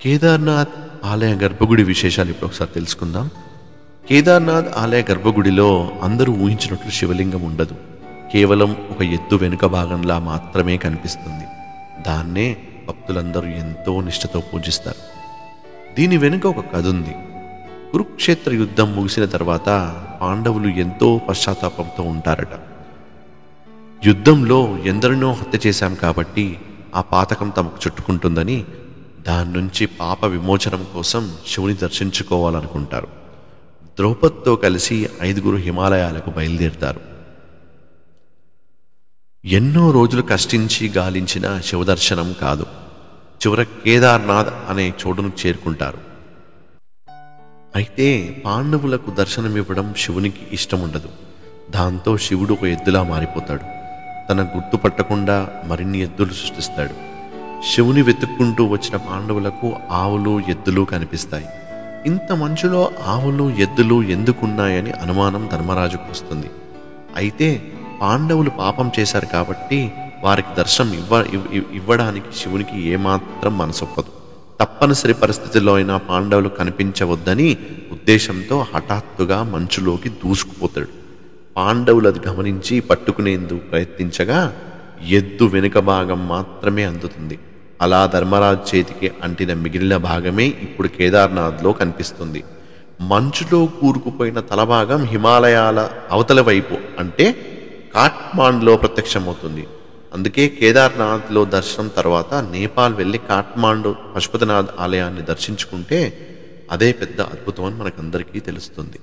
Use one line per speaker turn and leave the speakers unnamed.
కేదార్నాథ్ ఆలయ గర్భగుడి విశేషాలు ఇప్పుడు ఒకసారి తెలుసుకుందాం. కేదార్నాథ్ ఆలయ గర్భగుడిలో అందరూ ఊహించినట్లు శివలింగం ఉండదు. కేవలం ఒక ఎత్తు వెనుక భాగంలా మాత్రమే కనిపిస్తుంది. దాన్నే భక్తులందరూ ఎంతో నిష్ఠతో పూజిస్తారు. దీని వెనుక ఒక కథ ఉంది. కురుక్షేత్ర యుద్ధం ముగిసిన తర్వాత పాండవులు ఎంతో పశ్చాత్తాపంతో ఉంటారట. యుద్ధంలో ఎందరినో హత్య చేశాం కాబట్టి ఆ పాతకం తమకు చుట్టుకుంటుందని దాని నుంచి పాప విమోచనం కోసం శివుని దర్శించుకోవాలనుకుంటారు. ద్రౌపదితో కలిసి 5 హిమాలయాలకు బయలుదేరుతారు. ఎన్నో రోజులు కష్టించి గాలించిన శివదర్శనం కాదు. చివర కేదార్నాథ్ అనే చోటును చేరుకుంటారు. అయితే పాండవులకు దర్శనమివ్వడం శివునికి ఇష్టం ఉండదు. దాంతో శివుడు ఒక ఎద్దులా మారిపోతాడు. తన గుర్తుపట్టకుండా మరిన్ని ఎద్దులు సృష్టిస్తాడు. శివుని వెతుక్కుంటూ వచ్చిన పాండవులకు ఆవులు ఎద్దులు కనిపిస్తాయి. ఇంత మంచులో ఆవులు ఎద్దులు ఎందుకున్నాయని అనుమానం ధర్మరాజుకు వస్తుంది. అయితే పాండవులు పాపం చేశారు కాబట్టి వారికి దర్శనం ఇవ్వడానికి శివునికి ఏమాత్రం మనసొప్పదు. తప్పనిసరి పరిస్థితుల్లో అయినా పాండవులు కనిపించవద్దని ఉద్దేశంతో హఠాత్తుగా మంచులోకి దూసుకుపోతాడు. పాండవులు అది గమనించి పట్టుకునేందుకు ప్రయత్నించగా ఎద్దు వెనుక భాగం మాత్రమే అందుతుంది. అలా ధర్మరాజు చేతికి అంటిన మిగిలిన భాగమే ఇప్పుడు కేదార్నాథ్లో కనిపిస్తుంది. మంచులో కూరుకుపోయిన తలభాగం హిమాలయాల అవతల వైపు అంటే కాట్మాండ్లో ప్రత్యక్షమవుతుంది. అందుకే కేదార్నాథ్లో దర్శనం తర్వాత నేపాల్ వెళ్ళి కాట్మాండు పశుపతినాథ్ ఆలయాన్ని దర్శించుకుంటే అదే పెద్ద అద్భుతం అని మనకందరికీ తెలుస్తుంది.